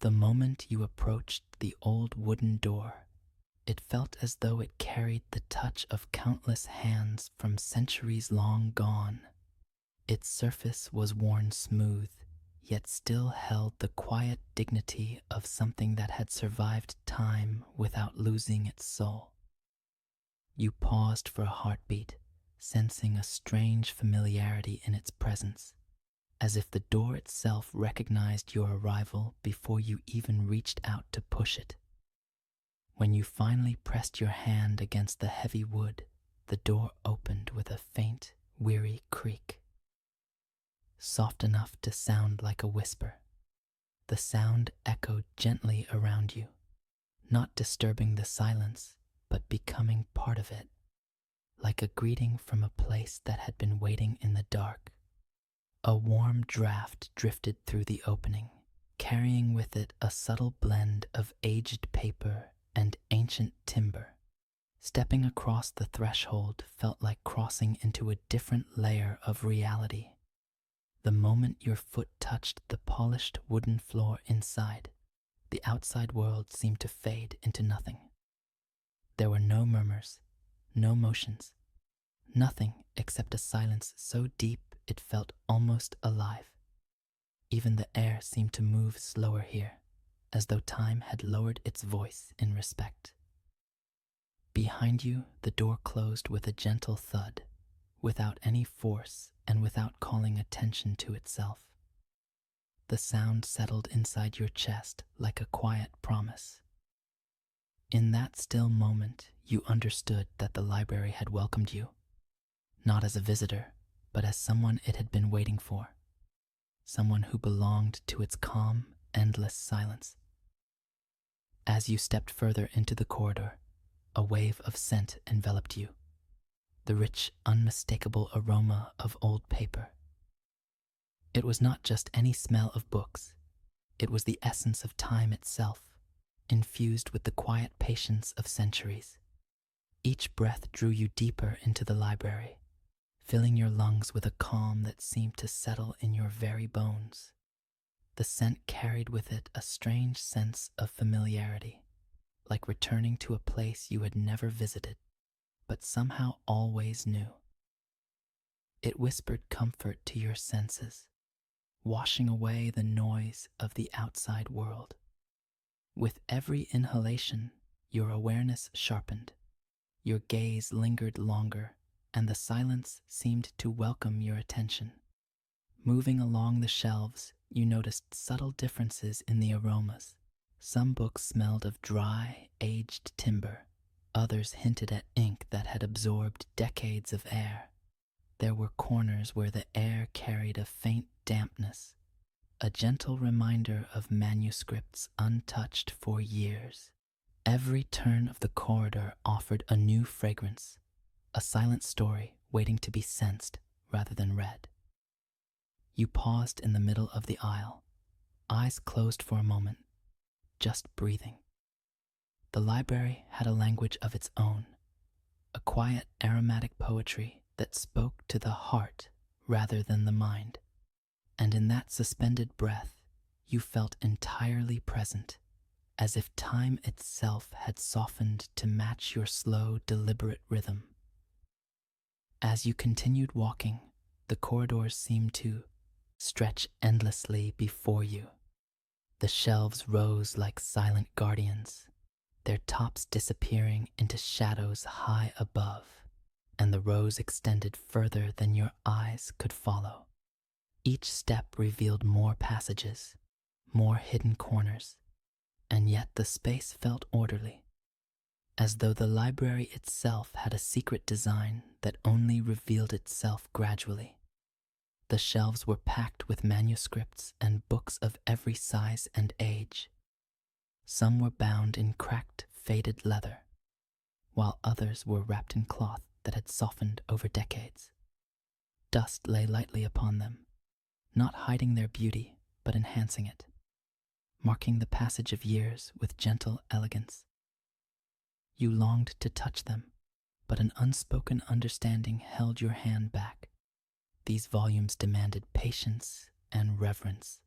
The moment you approached the old wooden door, it felt as though it carried the touch of countless hands from centuries long gone. Its surface was worn smooth, yet still held the quiet dignity of something that had survived time without losing its soul. You paused for a heartbeat, sensing a strange familiarity in its presence, as if the door itself recognized your arrival before you even reached out to push it. When you finally pressed your hand against the heavy wood, the door opened with a faint, weary creak. Soft enough to sound like a whisper, the sound echoed gently around you, not disturbing the silence, but becoming part of it, like a greeting from a place that had been waiting in the dark. A warm draft drifted through the opening, carrying with it a subtle blend of aged paper and ancient timber. Stepping across the threshold felt like crossing into a different layer of reality. The moment your foot touched the polished wooden floor inside, the outside world seemed to fade into nothing. There were no murmurs, no motions, nothing except a silence so deep it felt almost alive. Even the air seemed to move slower here, as though time had lowered its voice in respect. Behind you, the door closed with a gentle thud, without any force and without calling attention to itself. The sound settled inside your chest like a quiet promise. In that still moment, you understood that the library had welcomed you, not as a visitor, but as someone it had been waiting for, someone who belonged to its calm, endless silence. As you stepped further into the corridor, a wave of scent enveloped you, the rich, unmistakable aroma of old paper. It was not just any smell of books, it was the essence of time itself, infused with the quiet patience of centuries. Each breath drew you deeper into the library, filling your lungs with a calm that seemed to settle in your very bones. The scent carried with it a strange sense of familiarity, like returning to a place you had never visited, but somehow always knew. It whispered comfort to your senses, washing away the noise of the outside world. With every inhalation, your awareness sharpened, your gaze lingered longer, and the silence seemed to welcome your attention. Moving along the shelves, you noticed subtle differences in the aromas. Some books smelled of dry, aged timber. Others hinted at ink that had absorbed decades of air. There were corners where the air carried a faint dampness, a gentle reminder of manuscripts untouched for years. Every turn of the corridor offered a new fragrance, a silent story waiting to be sensed rather than read. You paused in the middle of the aisle, eyes closed for a moment, just breathing. The library had a language of its own, a quiet, aromatic poetry that spoke to the heart rather than the mind. And in that suspended breath, you felt entirely present, as if time itself had softened to match your slow, deliberate rhythm. As you continued walking, the corridors seemed to stretch endlessly before you. The shelves rose like silent guardians, their tops disappearing into shadows high above, and the rows extended further than your eyes could follow. Each step revealed more passages, more hidden corners, and yet the space felt orderly, as though the library itself had a secret design that only revealed itself gradually. The shelves were packed with manuscripts and books of every size and age. Some were bound in cracked, faded leather, while others were wrapped in cloth that had softened over decades. Dust lay lightly upon them, not hiding their beauty, but enhancing it, marking the passage of years with gentle elegance. You longed to touch them, but an unspoken understanding held your hand back. These volumes demanded patience and reverence.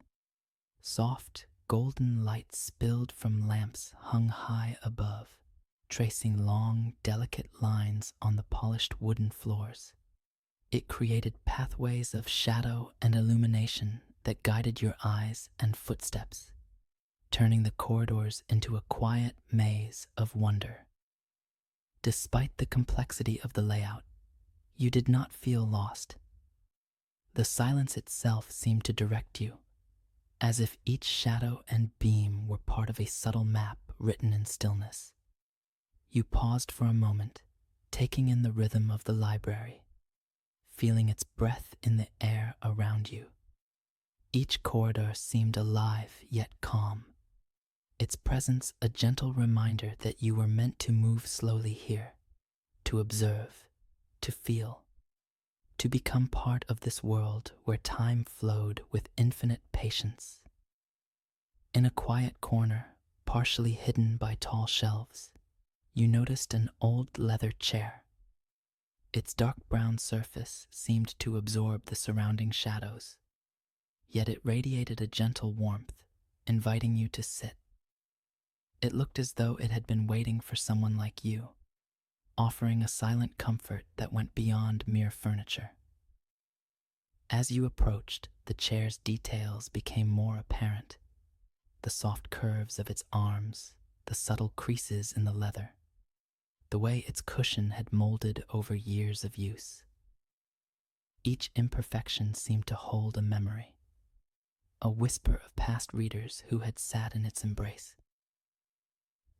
Soft, golden light spilled from lamps hung high above, tracing long, delicate lines on the polished wooden floors. It created pathways of shadow and illumination that guided your eyes and footsteps, turning the corridors into a quiet maze of wonder. Despite the complexity of the layout, you did not feel lost. The silence itself seemed to direct you, as if each shadow and beam were part of a subtle map written in stillness. You paused for a moment, taking in the rhythm of the library, feeling its breath in the air around you. Each corridor seemed alive yet calm, its presence a gentle reminder that you were meant to move slowly here, to observe, to feel, to become part of this world where time flowed with infinite patience. In a quiet corner, partially hidden by tall shelves, you noticed an old leather chair. Its dark brown surface seemed to absorb the surrounding shadows, yet it radiated a gentle warmth, inviting you to sit. It looked as though it had been waiting for someone like you, offering a silent comfort that went beyond mere furniture. As you approached, the chair's details became more apparent. The soft curves of its arms, the subtle creases in the leather, the way its cushion had molded over years of use. Each imperfection seemed to hold a memory, a whisper of past readers who had sat in its embrace.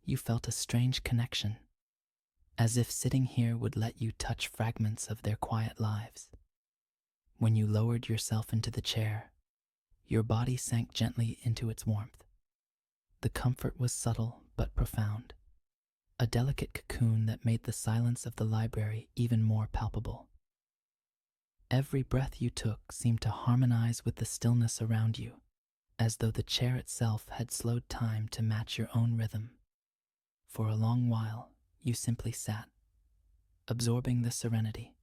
You felt a strange connection, as if sitting here would let you touch fragments of their quiet lives. When you lowered yourself into the chair, your body sank gently into its warmth. The comfort was subtle but profound, a delicate cocoon that made the silence of the library even more palpable. Every breath you took seemed to harmonize with the stillness around you, as though the chair itself had slowed time to match your own rhythm. For a long while, you simply sat, absorbing the serenity,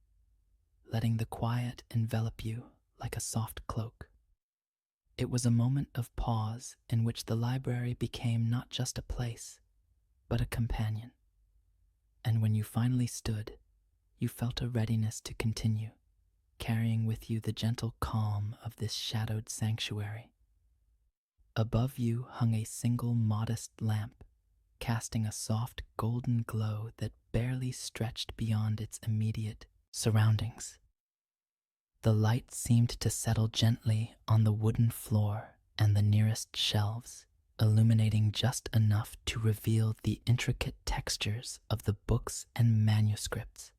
letting the quiet envelop you like a soft cloak. It was a moment of pause in which the library became not just a place, but a companion. And when you finally stood, you felt a readiness to continue, carrying with you the gentle calm of this shadowed sanctuary. Above you hung a single modest lamp, casting a soft golden glow that barely stretched beyond its immediate surroundings. The light seemed to settle gently on the wooden floor and the nearest shelves, illuminating just enough to reveal the intricate textures of the books and manuscripts.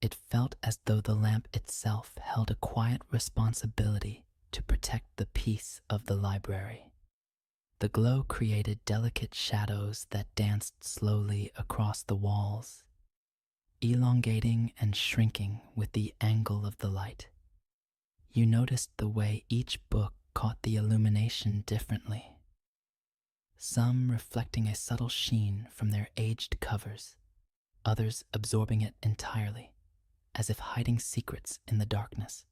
It felt as though the lamp itself held a quiet responsibility to protect the peace of the library. The glow created delicate shadows that danced slowly across the walls, elongating and shrinking with the angle of the light. You noticed the way each book caught the illumination differently, some reflecting a subtle sheen from their aged covers, others absorbing it entirely, as if hiding secrets in the darkness.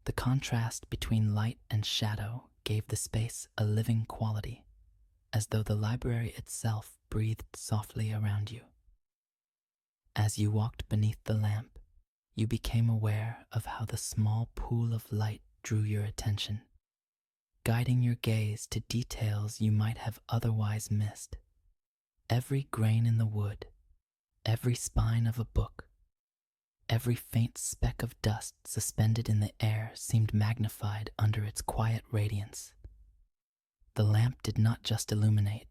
The contrast between light and shadow gave the space a living quality, as though the library itself breathed softly around you. As you walked beneath the lamp, you became aware of how the small pool of light drew your attention, guiding your gaze to details you might have otherwise missed. Every grain in the wood, every spine of a book, every faint speck of dust suspended in the air seemed magnified under its quiet radiance. The lamp did not just illuminate,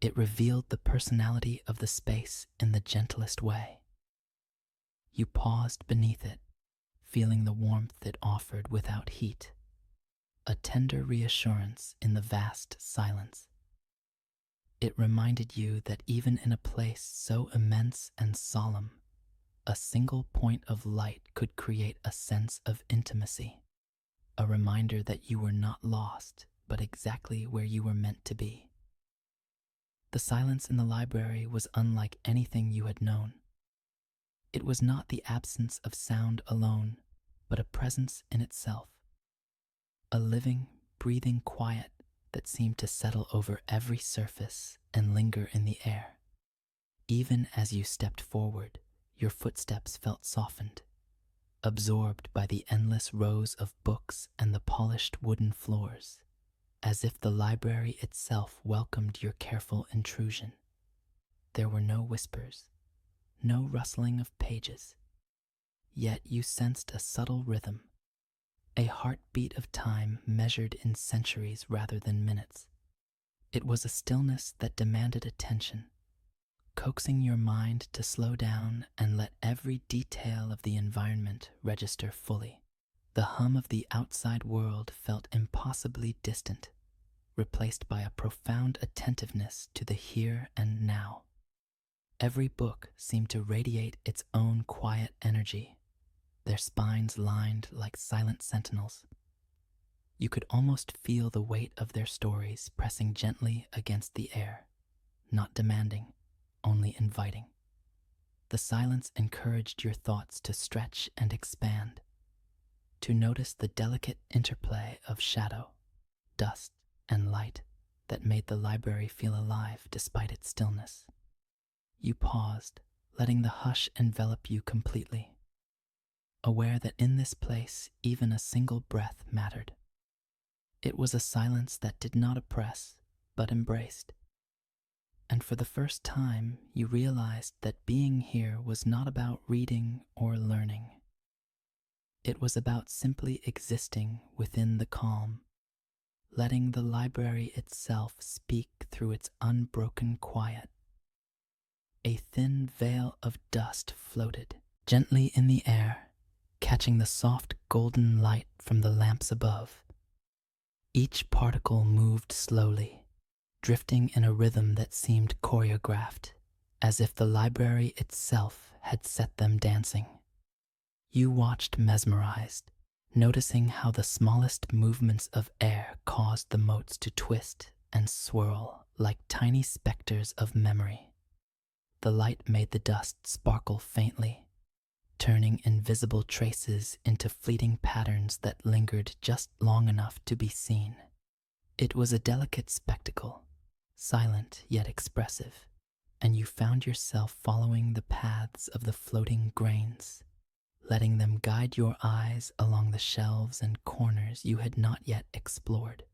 it revealed the personality of the space in the gentlest way. You paused beneath it, feeling the warmth it offered without heat, a tender reassurance in the vast silence. It reminded you that even in a place so immense and solemn, a single point of light could create a sense of intimacy, a reminder that you were not lost, but exactly where you were meant to be. The silence in the library was unlike anything you had known. It was not the absence of sound alone, but a presence in itself, a living, breathing quiet that seemed to settle over every surface and linger in the air. Even as you stepped forward, your footsteps felt softened, absorbed by the endless rows of books and the polished wooden floors, as if the library itself welcomed your careful intrusion. There were no whispers, no rustling of pages, yet you sensed a subtle rhythm, a heartbeat of time measured in centuries rather than minutes. It was a stillness that demanded attention, coaxing your mind to slow down and let every detail of the environment register fully. The hum of the outside world felt impossibly distant, replaced by a profound attentiveness to the here and now. Every book seemed to radiate its own quiet energy, their spines lined like silent sentinels. You could almost feel the weight of their stories pressing gently against the air, not demanding, only inviting. The silence encouraged your thoughts to stretch and expand, to notice the delicate interplay of shadow, dust, and light that made the library feel alive despite its stillness. You paused, letting the hush envelop you completely, aware that in this place even a single breath mattered. It was a silence that did not oppress, but embraced. And for the first time, you realized that being here was not about reading or learning. It was about simply existing within the calm, letting the library itself speak through its unbroken quiet. A thin veil of dust floated gently in the air, catching the soft golden light from the lamps above. Each particle moved slowly, drifting in a rhythm that seemed choreographed, as if the library itself had set them dancing. You watched mesmerized, noticing how the smallest movements of air caused the motes to twist and swirl like tiny specters of memory. The light made the dust sparkle faintly, turning invisible traces into fleeting patterns that lingered just long enough to be seen. It was a delicate spectacle, silent yet expressive, and you found yourself following the paths of the floating grains, letting them guide your eyes along the shelves and corners you had not yet explored.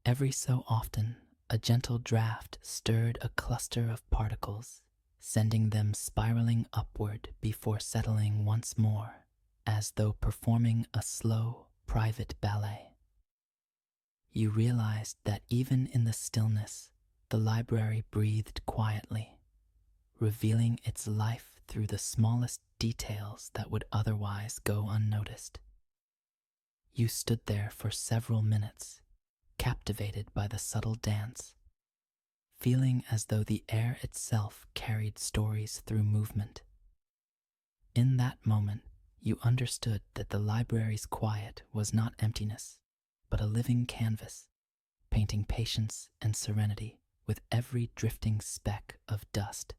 Every so often, a gentle draft stirred a cluster of particles, sending them spiraling upward before settling once more, as though performing a slow, private ballet. You realized that even in the stillness, the library breathed quietly, revealing its life through the smallest details that would otherwise go unnoticed. You stood there for several minutes, captivated by the subtle dance, feeling as though the air itself carried stories through movement. In that moment, you understood that the library's quiet was not emptiness, but a living canvas, painting patience and serenity with every drifting speck of dust.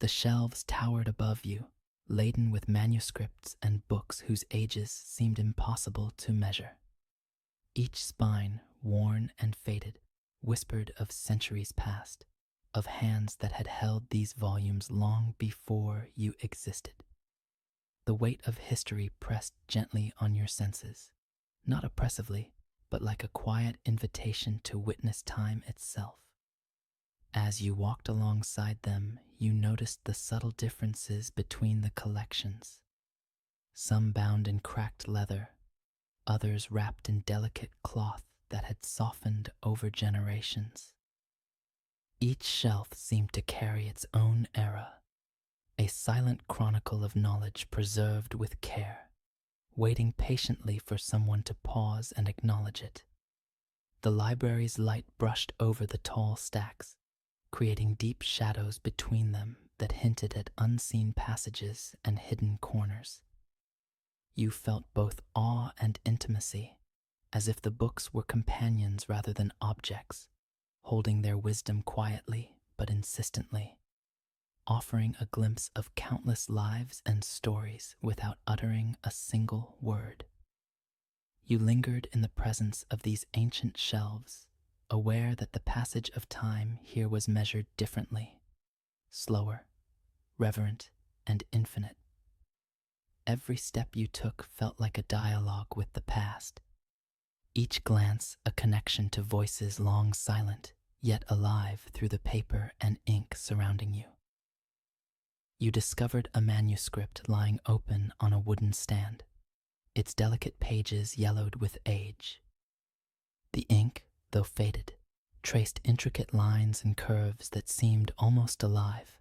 The shelves towered above you, laden with manuscripts and books whose ages seemed impossible to measure. Each spine, worn and faded, whispered of centuries past, of hands that had held these volumes long before you existed. The weight of history pressed gently on your senses, not oppressively, but like a quiet invitation to witness time itself. As you walked alongside them, you noticed the subtle differences between the collections. Some bound in cracked leather, others wrapped in delicate cloth that had softened over generations. Each shelf seemed to carry its own era, a silent chronicle of knowledge preserved with care, waiting patiently for someone to pause and acknowledge it. The library's light brushed over the tall stacks, creating deep shadows between them that hinted at unseen passages and hidden corners. You felt both awe and intimacy, as if the books were companions rather than objects, holding their wisdom quietly but insistently, offering a glimpse of countless lives and stories without uttering a single word. You lingered in the presence of these ancient shelves, aware that the passage of time here was measured differently, slower, reverent, and infinite. Every step you took felt like a dialogue with the past, each glance a connection to voices long silent, yet alive through the paper and ink surrounding you. You discovered a manuscript lying open on a wooden stand, its delicate pages yellowed with age. The ink, though faded, traced intricate lines and curves that seemed almost alive,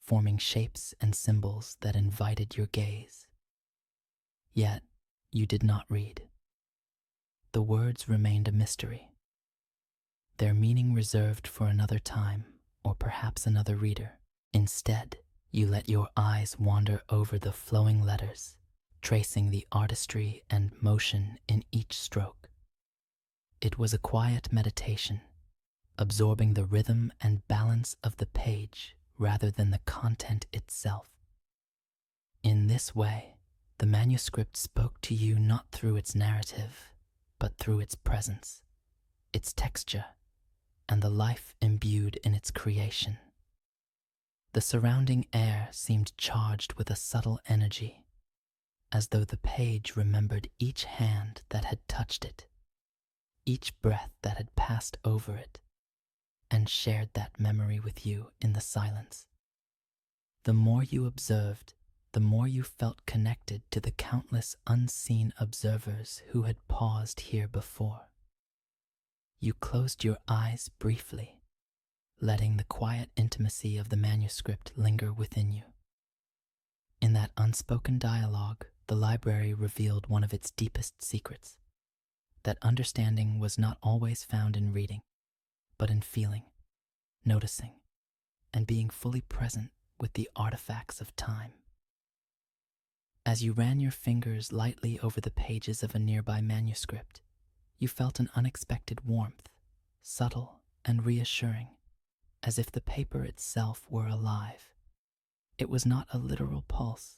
forming shapes and symbols that invited your gaze. Yet, you did not read. The words remained a mystery, their meaning reserved for another time or perhaps another reader. Instead, you let your eyes wander over the flowing letters, tracing the artistry and motion in each stroke. It was a quiet meditation, absorbing the rhythm and balance of the page rather than the content itself. In this way, the manuscript spoke to you not through its narrative, but through its presence, its texture, and the life imbued in its creation. The surrounding air seemed charged with a subtle energy, as though the page remembered each hand that had touched it, each breath that had passed over it, and shared that memory with you in the silence. The more you observed, the more you felt connected to the countless unseen observers who had paused here before. You closed your eyes briefly, letting the quiet intimacy of the manuscript linger within you. In that unspoken dialogue, the library revealed one of its deepest secrets, that understanding was not always found in reading, but in feeling, noticing, and being fully present with the artifacts of time. As you ran your fingers lightly over the pages of a nearby manuscript, you felt an unexpected warmth, subtle and reassuring, as if the paper itself were alive. It was not a literal pulse,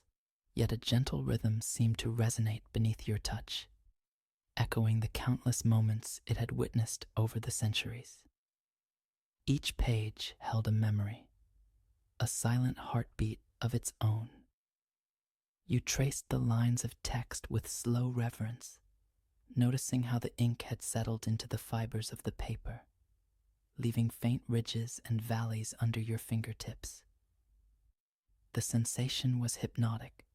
yet a gentle rhythm seemed to resonate beneath your touch, echoing the countless moments it had witnessed over the centuries. Each page held a memory, a silent heartbeat of its own. You traced the lines of text with slow reverence, noticing how the ink had settled into the fibers of the paper, leaving faint ridges and valleys under your fingertips. The sensation was hypnotic,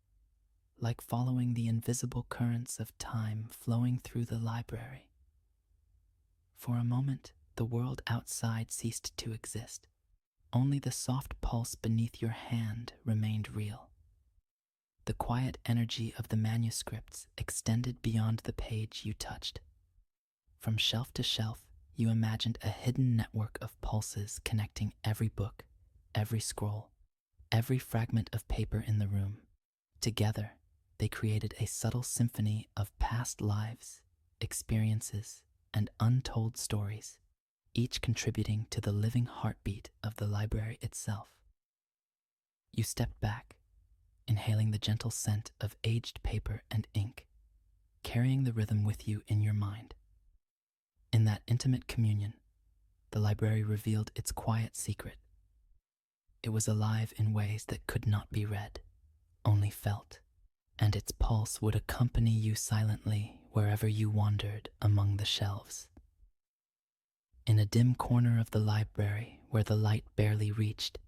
like following the invisible currents of time flowing through the library. For a moment, the world outside ceased to exist. Only the soft pulse beneath your hand remained real. The quiet energy of the manuscripts extended beyond the page you touched. From shelf to shelf, you imagined a hidden network of pulses connecting every book, every scroll, every fragment of paper in the room. Together, they created a subtle symphony of past lives, experiences, and untold stories, each contributing to the living heartbeat of the library itself. You stepped back, inhaling the gentle scent of aged paper and ink, carrying the rhythm with you in your mind. In that intimate communion, the library revealed its quiet secret. It was alive in ways that could not be read, only felt, and its pulse would accompany you silently wherever you wandered among the shelves. In a dim corner of the library where the light barely reached,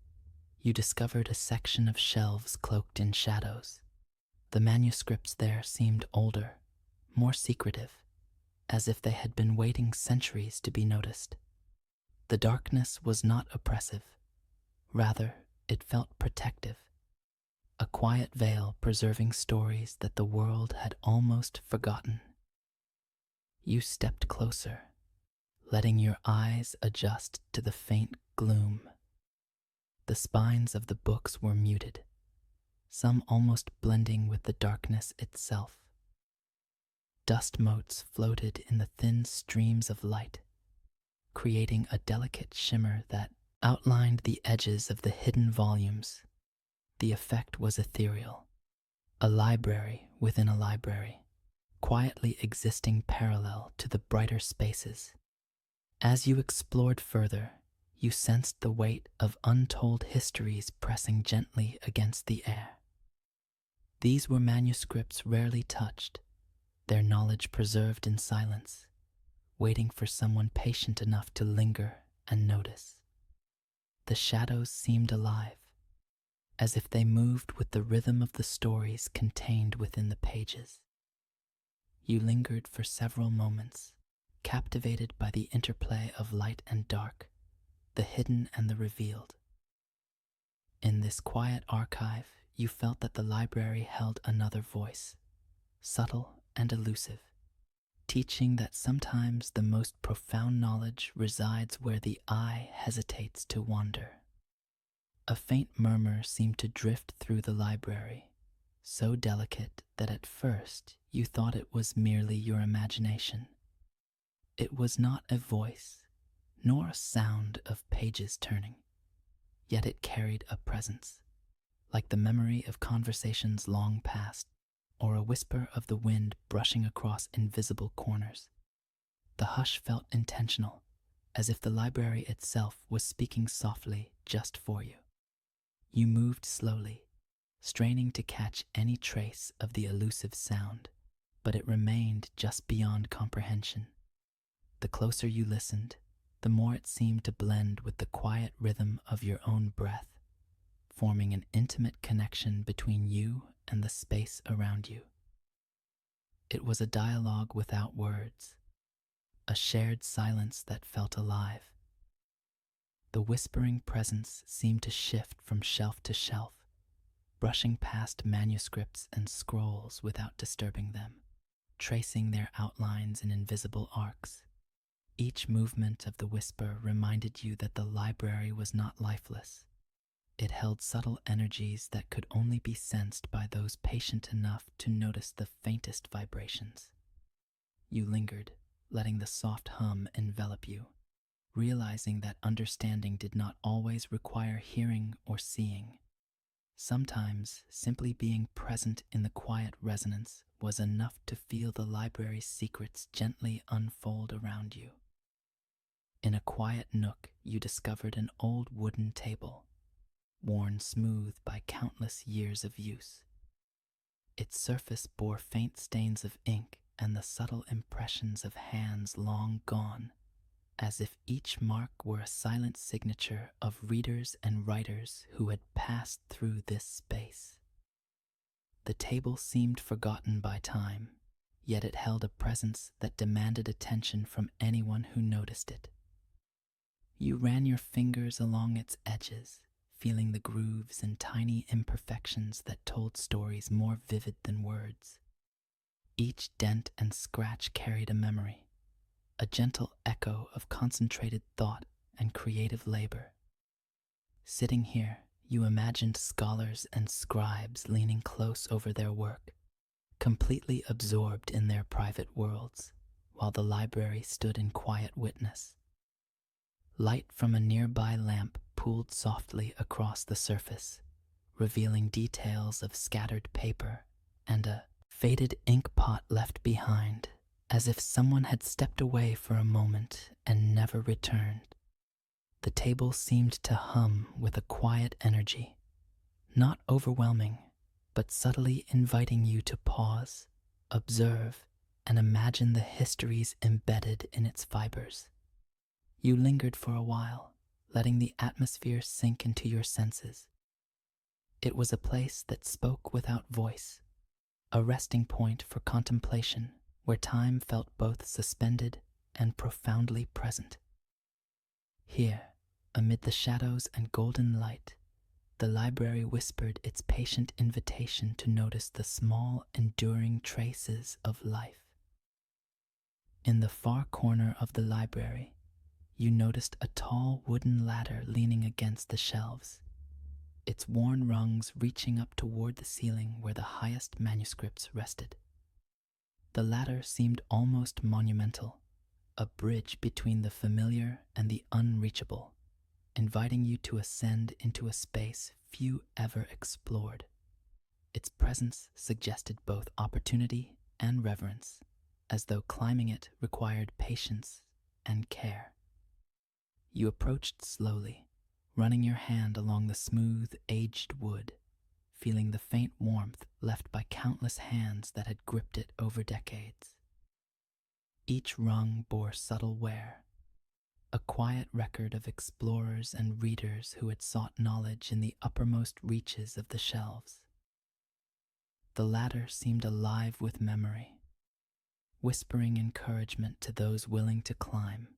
you discovered a section of shelves cloaked in shadows. The manuscripts there seemed older, more secretive, as if they had been waiting centuries to be noticed. The darkness was not oppressive. Rather, it felt protective, a quiet veil preserving stories that the world had almost forgotten. You stepped closer, letting your eyes adjust to the faint gloom. The spines of the books were muted, some almost blending with the darkness itself. Dust motes floated in the thin streams of light, creating a delicate shimmer that outlined the edges of the hidden volumes. The effect was ethereal, a library within a library, quietly existing parallel to the brighter spaces. As you explored further, you sensed the weight of untold histories pressing gently against the air. These were manuscripts rarely touched, their knowledge preserved in silence, waiting for someone patient enough to linger and notice. The shadows seemed alive, as if they moved with the rhythm of the stories contained within the pages. You lingered for several moments, captivated by the interplay of light and dark, the hidden and the revealed. In this quiet archive, you felt that the library held another voice, subtle and elusive, teaching that sometimes the most profound knowledge resides where the eye hesitates to wander. A faint murmur seemed to drift through the library, so delicate that at first you thought it was merely your imagination. It was not a voice, nor a sound of pages turning, yet it carried a presence, like the memory of conversations long past, or a whisper of the wind brushing across invisible corners. The hush felt intentional, as if the library itself was speaking softly just for you. You moved slowly, straining to catch any trace of the elusive sound, but it remained just beyond comprehension. The closer you listened, the more it seemed to blend with the quiet rhythm of your own breath, forming an intimate connection between you and the space around you. It was a dialogue without words, a shared silence that felt alive. The whispering presence seemed to shift from shelf to shelf, brushing past manuscripts and scrolls without disturbing them, tracing their outlines in invisible arcs. Each movement of the whisper reminded you that the library was not lifeless. It held subtle energies that could only be sensed by those patient enough to notice the faintest vibrations. You lingered, letting the soft hum envelop you, realizing that understanding did not always require hearing or seeing. Sometimes, simply being present in the quiet resonance was enough to feel the library's secrets gently unfold around you. In a quiet nook, you discovered an old wooden table, worn smooth by countless years of use. Its surface bore faint stains of ink and the subtle impressions of hands long gone, as if each mark were a silent signature of readers and writers who had passed through this space. The table seemed forgotten by time, yet it held a presence that demanded attention from anyone who noticed it. You ran your fingers along its edges, feeling the grooves and tiny imperfections that told stories more vivid than words. Each dent and scratch carried a memory, a gentle echo of concentrated thought and creative labor. Sitting here, you imagined scholars and scribes leaning close over their work, completely absorbed in their private worlds, while the library stood in quiet witness. Light from a nearby lamp pooled softly across the surface, revealing details of scattered paper and a faded ink pot left behind, as if someone had stepped away for a moment and never returned. The table seemed to hum with a quiet energy, not overwhelming, but subtly inviting you to pause, observe, and imagine the histories embedded in its fibers. You lingered for a while, letting the atmosphere sink into your senses. It was a place that spoke without voice, a resting point for contemplation where time felt both suspended and profoundly present. Here, amid the shadows and golden light, the library whispered its patient invitation to notice the small, enduring traces of life. In the far corner of the library, you noticed a tall wooden ladder leaning against the shelves, its worn rungs reaching up toward the ceiling where the highest manuscripts rested. The ladder seemed almost monumental, a bridge between the familiar and the unreachable, inviting you to ascend into a space few ever explored. Its presence suggested both opportunity and reverence, as though climbing it required patience and care. You approached slowly, running your hand along the smooth, aged wood, feeling the faint warmth left by countless hands that had gripped it over decades. Each rung bore subtle wear, a quiet record of explorers and readers who had sought knowledge in the uppermost reaches of the shelves. The latter seemed alive with memory, whispering encouragement to those willing to climb.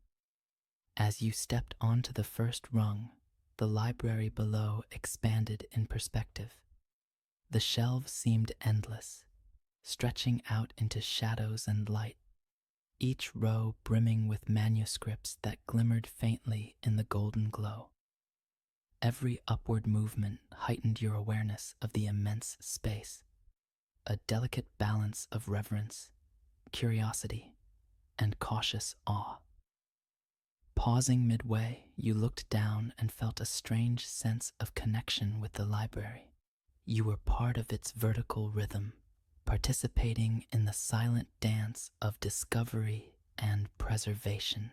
As you stepped onto the first rung, the library below expanded in perspective. The shelves seemed endless, stretching out into shadows and light, each row brimming with manuscripts that glimmered faintly in the golden glow. Every upward movement heightened your awareness of the immense space, a delicate balance of reverence, curiosity, and cautious awe. Pausing midway, you looked down and felt a strange sense of connection with the library. You were part of its vertical rhythm, participating in the silent dance of discovery and preservation.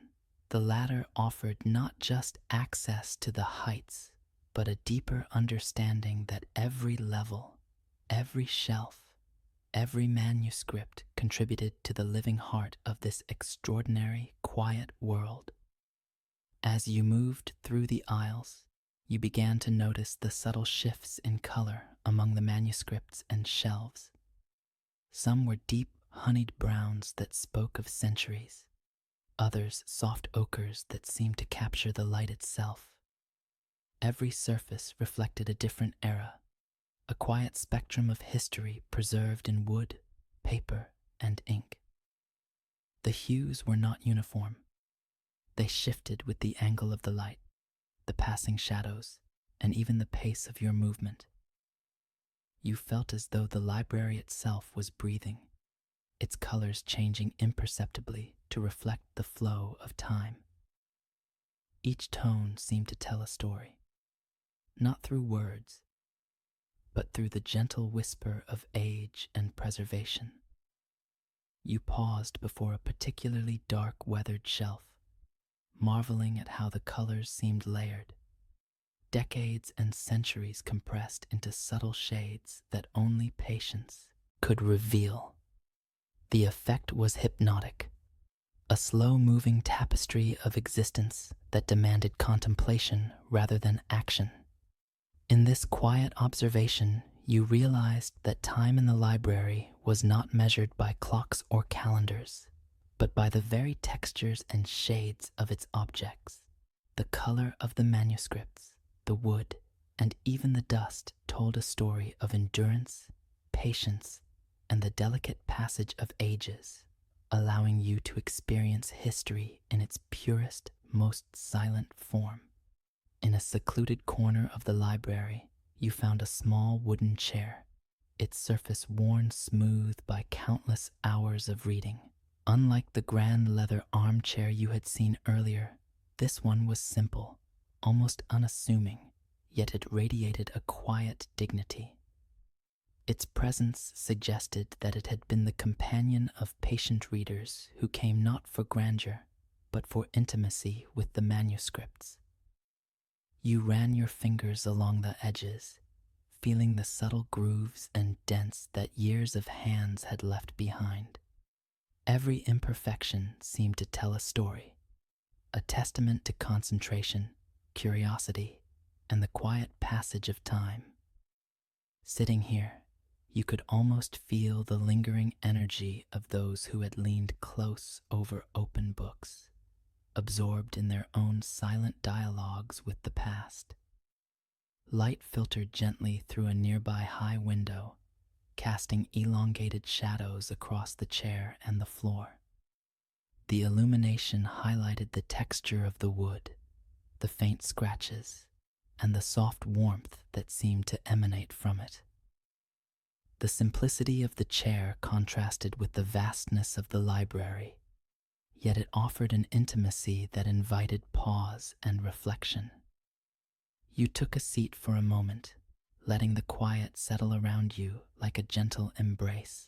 The latter offered not just access to the heights, but a deeper understanding that every level, every shelf, every manuscript contributed to the living heart of this extraordinary, quiet world. As you moved through the aisles, you began to notice the subtle shifts in color among the manuscripts and shelves. Some were deep, honeyed browns that spoke of centuries, others soft ochres that seemed to capture the light itself. Every surface reflected a different era, a quiet spectrum of history preserved in wood, paper, and ink. The hues were not uniform. They shifted with the angle of the light, the passing shadows, and even the pace of your movement. You felt as though the library itself was breathing, its colors changing imperceptibly to reflect the flow of time. Each tone seemed to tell a story, not through words, but through the gentle whisper of age and preservation. You paused before a particularly dark, weathered shelf, marveling at how the colors seemed layered, decades and centuries compressed into subtle shades that only patience could reveal. The effect was hypnotic, a slow-moving tapestry of existence that demanded contemplation rather than action. In this quiet observation, you realized that time in the library was not measured by clocks or calendars, but by the very textures and shades of its objects. The color of the manuscripts, the wood, and even the dust told a story of endurance, patience, and the delicate passage of ages, allowing you to experience history in its purest, most silent form. In a secluded corner of the library, you found a small wooden chair, its surface worn smooth by countless hours of reading. Unlike the grand leather armchair you had seen earlier, this one was simple, almost unassuming, yet it radiated a quiet dignity. Its presence suggested that it had been the companion of patient readers who came not for grandeur, but for intimacy with the manuscripts. You ran your fingers along the edges, feeling the subtle grooves and dents that years of hands had left behind. Every imperfection seemed to tell a story, a testament to concentration, curiosity, and the quiet passage of time. Sitting here, you could almost feel the lingering energy of those who had leaned close over open books, absorbed in their own silent dialogues with the past. Light filtered gently through a nearby high window, casting elongated shadows across the chair and the floor. The illumination highlighted the texture of the wood, the faint scratches, and the soft warmth that seemed to emanate from it. The simplicity of the chair contrasted with the vastness of the library, yet it offered an intimacy that invited pause and reflection. You took a seat for a moment, letting the quiet settle around you like a gentle embrace.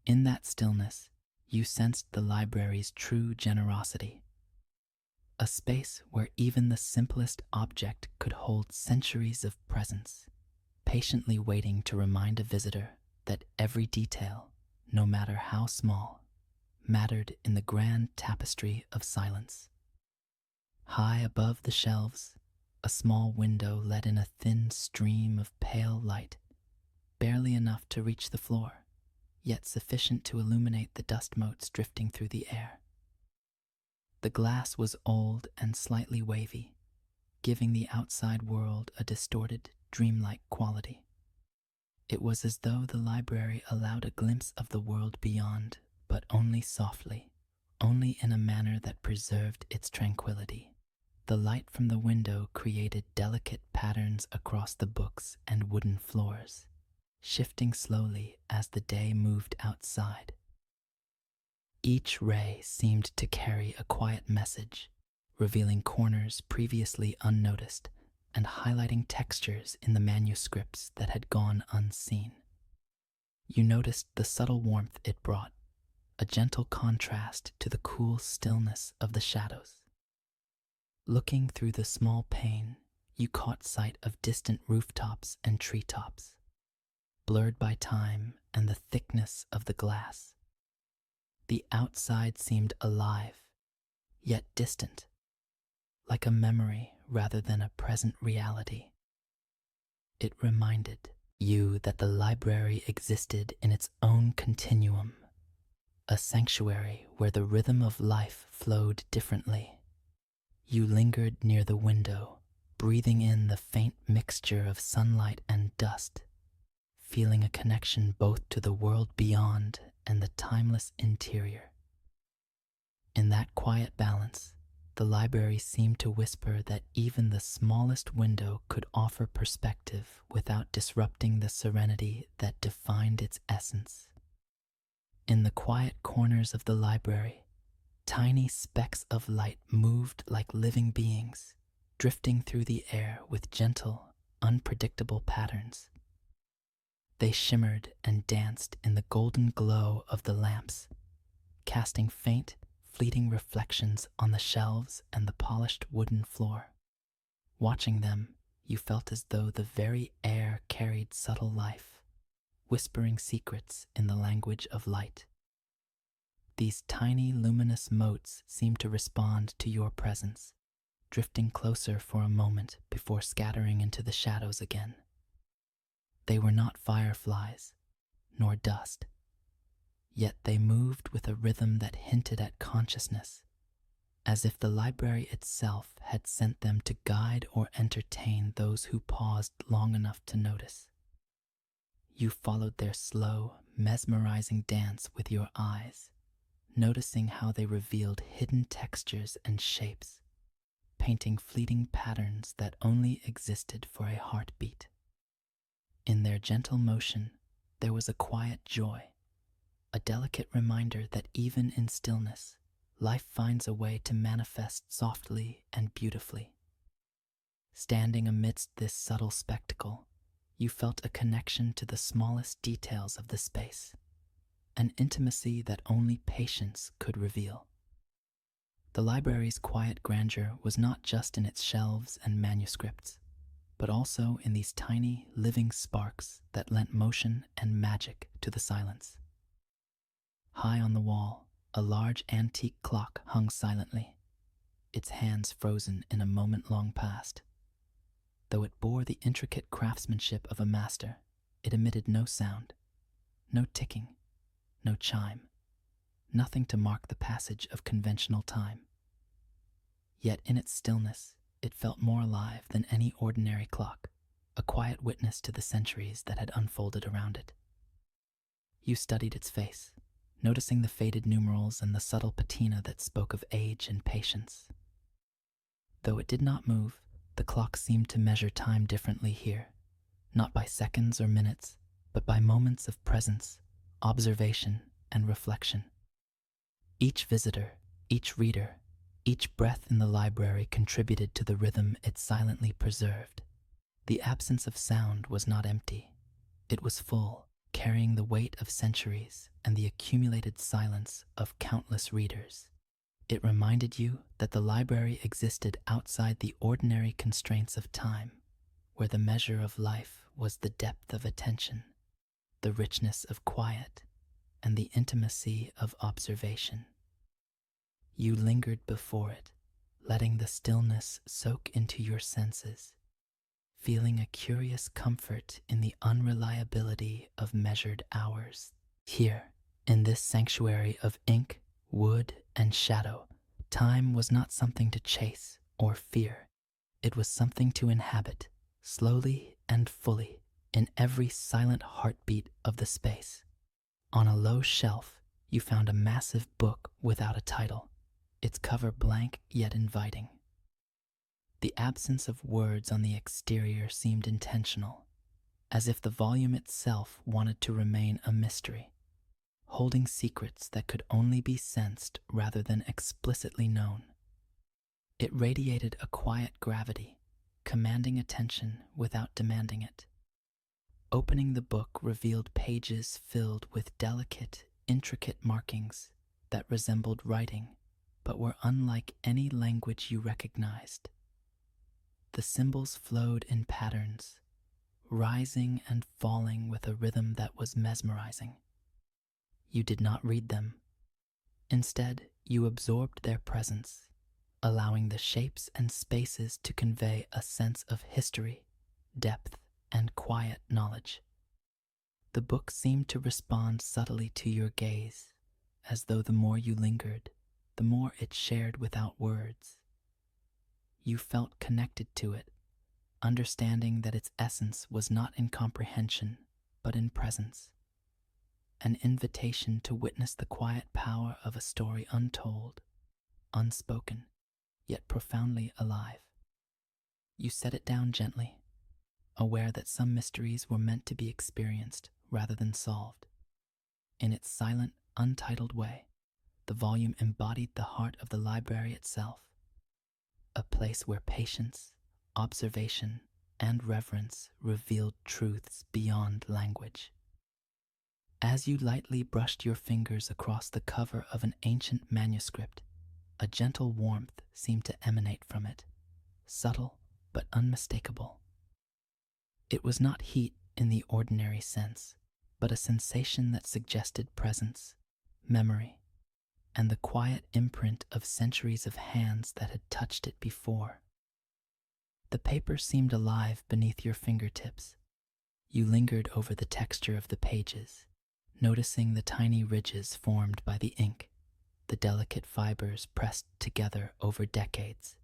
In that stillness, you sensed the library's true generosity, a space where even the simplest object could hold centuries of presence, patiently waiting to remind a visitor that every detail, no matter how small, mattered in the grand tapestry of silence. High above the shelves, a small window let in a thin stream of pale light, barely enough to reach the floor, yet sufficient to illuminate the dust motes drifting through the air. The glass was old and slightly wavy, giving the outside world a distorted, dreamlike quality. It was as though the library allowed a glimpse of the world beyond, but only softly, only in a manner that preserved its tranquility. The light from the window created delicate patterns across the books and wooden floors, shifting slowly as the day moved outside. Each ray seemed to carry a quiet message, revealing corners previously unnoticed and highlighting textures in the manuscripts that had gone unseen. You noticed the subtle warmth it brought, a gentle contrast to the cool stillness of the shadows. Looking through the small pane, you caught sight of distant rooftops and treetops, blurred by time and the thickness of the glass. The outside seemed alive, yet distant, like a memory rather than a present reality. It reminded you that the library existed in its own continuum, a sanctuary where the rhythm of life flowed differently. You lingered near the window, breathing in the faint mixture of sunlight and dust, feeling a connection both to the world beyond and the timeless interior. In that quiet balance, the library seemed to whisper that even the smallest window could offer perspective without disrupting the serenity that defined its essence. In the quiet corners of the library, tiny specks of light moved like living beings, drifting through the air with gentle, unpredictable patterns. They shimmered and danced in the golden glow of the lamps, casting faint, fleeting reflections on the shelves and the polished wooden floor. Watching them, you felt as though the very air carried subtle life, whispering secrets in the language of light. These tiny luminous motes seemed to respond to your presence, drifting closer for a moment before scattering into the shadows again. They were not fireflies, nor dust, yet they moved with a rhythm that hinted at consciousness, as if the library itself had sent them to guide or entertain those who paused long enough to notice. You followed their slow, mesmerizing dance with your eyes, noticing how they revealed hidden textures and shapes, painting fleeting patterns that only existed for a heartbeat. In their gentle motion, there was a quiet joy, a delicate reminder that even in stillness, life finds a way to manifest softly and beautifully. Standing amidst this subtle spectacle, you felt a connection to the smallest details of the space, an intimacy that only patience could reveal. The library's quiet grandeur was not just in its shelves and manuscripts, but also in these tiny, living sparks that lent motion and magic to the silence. High on the wall, a large antique clock hung silently, its hands frozen in a moment long past. Though it bore the intricate craftsmanship of a master, it emitted no sound, no ticking, no chime, nothing to mark the passage of conventional time. Yet in its stillness, it felt more alive than any ordinary clock, a quiet witness to the centuries that had unfolded around it. You studied its face, noticing the faded numerals and the subtle patina that spoke of age and patience. Though it did not move, the clock seemed to measure time differently here, not by seconds or minutes, but by moments of presence, observation, and reflection. Each visitor, each reader, each breath in the library contributed to the rhythm it silently preserved. The absence of sound was not empty. It was full, carrying the weight of centuries and the accumulated silence of countless readers. It reminded you that the library existed outside the ordinary constraints of time, where the measure of life was the depth of attention, the richness of quiet, and the intimacy of observation. You lingered before it, letting the stillness soak into your senses, feeling a curious comfort in the unreliability of measured hours. Here, in this sanctuary of ink, wood, and shadow, time was not something to chase or fear. It was something to inhabit, slowly and fully, in every silent heartbeat of the space. On a low shelf, you found a massive book without a title, its cover blank yet inviting. The absence of words on the exterior seemed intentional, as if the volume itself wanted to remain a mystery, holding secrets that could only be sensed rather than explicitly known. It radiated a quiet gravity, commanding attention without demanding it. Opening the book revealed pages filled with delicate, intricate markings that resembled writing, but were unlike any language you recognized. The symbols flowed in patterns, rising and falling with a rhythm that was mesmerizing. You did not read them. Instead, you absorbed their presence, allowing the shapes and spaces to convey a sense of history, depth, and quiet knowledge. The book seemed to respond subtly to your gaze, as though the more you lingered, the more it shared without words. You felt connected to it, understanding that its essence was not in comprehension, but in presence. An invitation to witness the quiet power of a story untold, unspoken, yet profoundly alive. You set it down gently, aware that some mysteries were meant to be experienced rather than solved. In its silent, untitled way, the volume embodied the heart of the library itself, a place where patience, observation, and reverence revealed truths beyond language. As you lightly brushed your fingers across the cover of an ancient manuscript, a gentle warmth seemed to emanate from it, subtle but unmistakable. It was not heat in the ordinary sense, but a sensation that suggested presence, memory, and the quiet imprint of centuries of hands that had touched it before. The paper seemed alive beneath your fingertips. You lingered over the texture of the pages, noticing the tiny ridges formed by the ink, the delicate fibers pressed together over decades.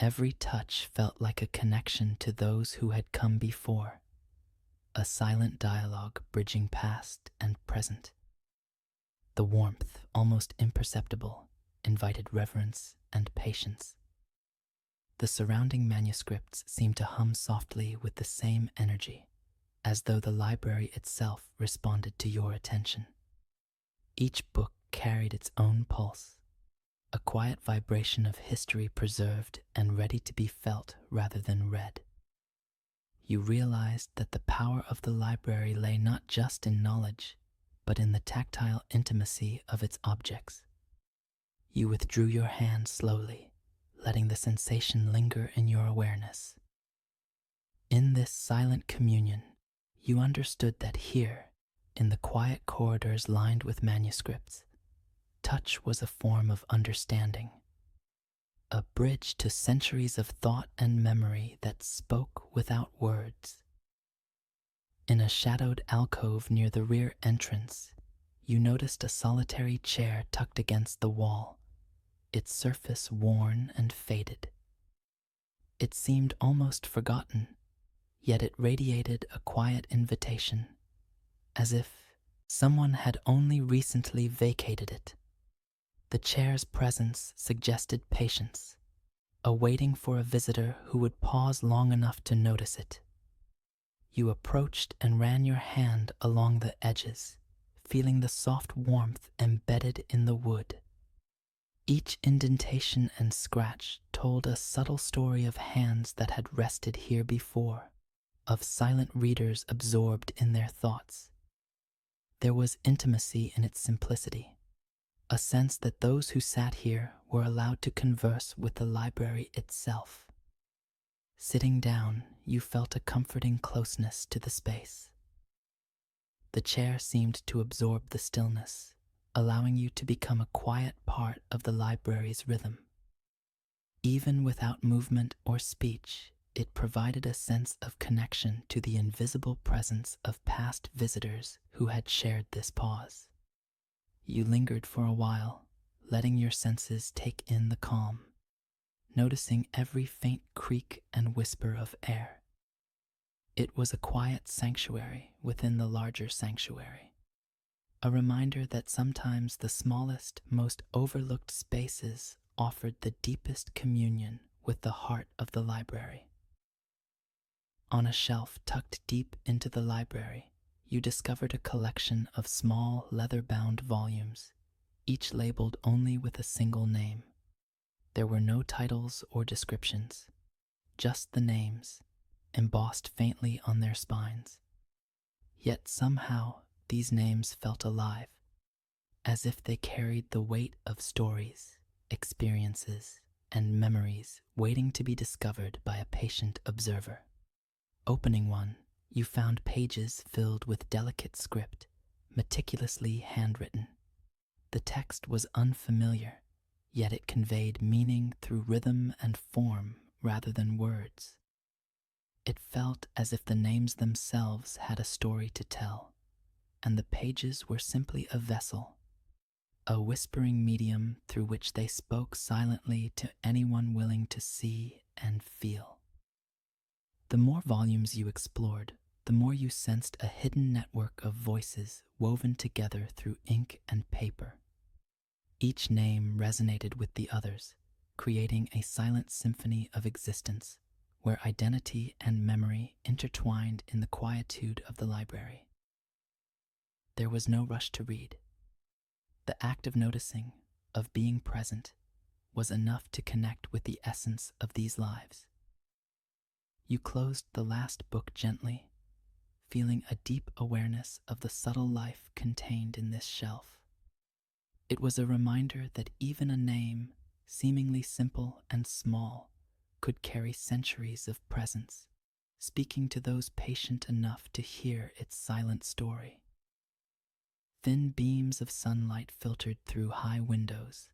Every touch felt like a connection to those who had come before, a silent dialogue bridging past and present. The warmth, almost imperceptible, invited reverence and patience. The surrounding manuscripts seemed to hum softly with the same energy, as though the library itself responded to your attention. Each book carried its own pulse, a quiet vibration of history preserved and ready to be felt rather than read. You realized that the power of the library lay not just in knowledge, but in the tactile intimacy of its objects. You withdrew your hand slowly, letting the sensation linger in your awareness. In this silent communion, you understood that here, in the quiet corridors lined with manuscripts, touch was a form of understanding, a bridge to centuries of thought and memory that spoke without words. In a shadowed alcove near the rear entrance, you noticed a solitary chair tucked against the wall, its surface worn and faded. It seemed almost forgotten, yet it radiated a quiet invitation, as if someone had only recently vacated it. The chair's presence suggested patience, awaiting for a visitor who would pause long enough to notice it. You approached and ran your hand along the edges, feeling the soft warmth embedded in the wood. Each indentation and scratch told a subtle story of hands that had rested here before, of silent readers absorbed in their thoughts. There was intimacy in its simplicity, a sense that those who sat here were allowed to converse with the library itself. Sitting down, you felt a comforting closeness to the space. The chair seemed to absorb the stillness, allowing you to become a quiet part of the library's rhythm. Even without movement or speech, it provided a sense of connection to the invisible presence of past visitors who had shared this pause. You lingered for a while, letting your senses take in the calm, noticing every faint creak and whisper of air. It was a quiet sanctuary within the larger sanctuary, a reminder that sometimes the smallest, most overlooked spaces offered the deepest communion with the heart of the library. On a shelf tucked deep into the library, you discovered a collection of small leather-bound volumes, each labeled only with a single name. There were no titles or descriptions, just the names, embossed faintly on their spines. Yet somehow these names felt alive, as if they carried the weight of stories, experiences, and memories waiting to be discovered by a patient observer. Opening one, you found pages filled with delicate script, meticulously handwritten. The text was unfamiliar, yet it conveyed meaning through rhythm and form rather than words. It felt as if the names themselves had a story to tell, and the pages were simply a vessel, a whispering medium through which they spoke silently to anyone willing to see and feel. The more volumes you explored, the more you sensed a hidden network of voices woven together through ink and paper. Each name resonated with the others, creating a silent symphony of existence, where identity and memory intertwined in the quietude of the library. There was no rush to read. The act of noticing, of being present, was enough to connect with the essence of these lives. You closed the last book gently, feeling a deep awareness of the subtle life contained in this shelf. It was a reminder that even a name, seemingly simple and small, could carry centuries of presence, speaking to those patient enough to hear its silent story. Thin beams of sunlight filtered through high windows,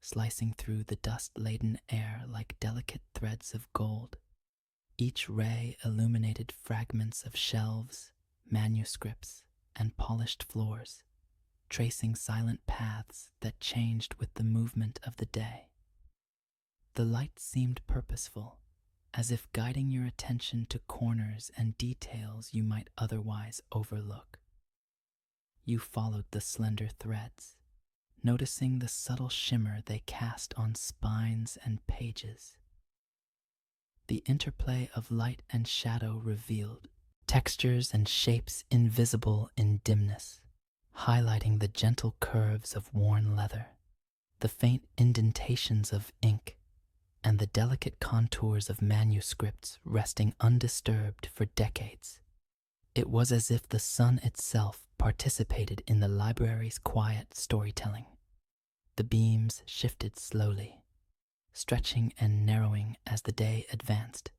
slicing through the dust-laden air like delicate threads of gold. Each ray illuminated fragments of shelves, manuscripts, and polished floors, tracing silent paths that changed with the movement of the day. The light seemed purposeful, as if guiding your attention to corners and details you might otherwise overlook. You followed the slender threads, noticing the subtle shimmer they cast on spines and pages. The interplay of light and shadow revealed textures and shapes invisible in dimness, highlighting the gentle curves of worn leather, the faint indentations of ink, and the delicate contours of manuscripts resting undisturbed for decades. It was as if the sun itself participated in the library's quiet storytelling. The beams shifted slowly, stretching and narrowing as the day advanced,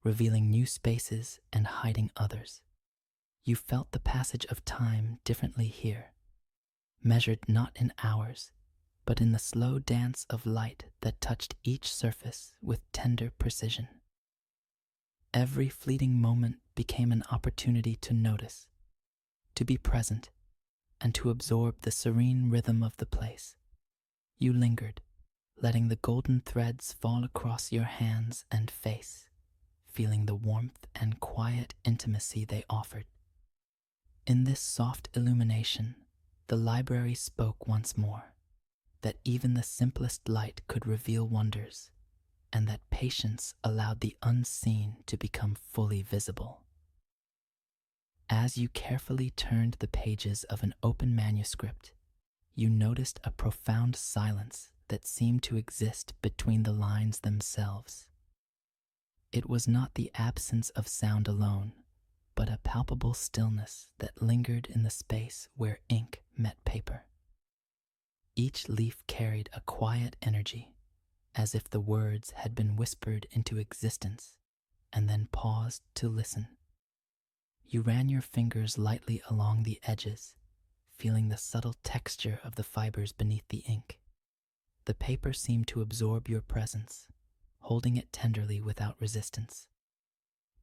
revealing new spaces and hiding others. You felt the passage of time differently here, measured not in hours, but in the slow dance of light that touched each surface with tender precision. Every fleeting moment became an opportunity to notice, to be present, and to absorb the serene rhythm of the place. You lingered, letting the golden threads fall across your hands and face, feeling the warmth and quiet intimacy they offered. In this soft illumination, the library spoke once more, that even the simplest light could reveal wonders, and that patience allowed the unseen to become fully visible. As you carefully turned the pages of an open manuscript, you noticed a profound silence that seemed to exist between the lines themselves. It was not the absence of sound alone, but a palpable stillness that lingered in the space where ink met paper. Each leaf carried a quiet energy, as if the words had been whispered into existence and then paused to listen. You ran your fingers lightly along the edges, feeling the subtle texture of the fibers beneath the ink. The paper seemed to absorb your presence, holding it tenderly without resistance.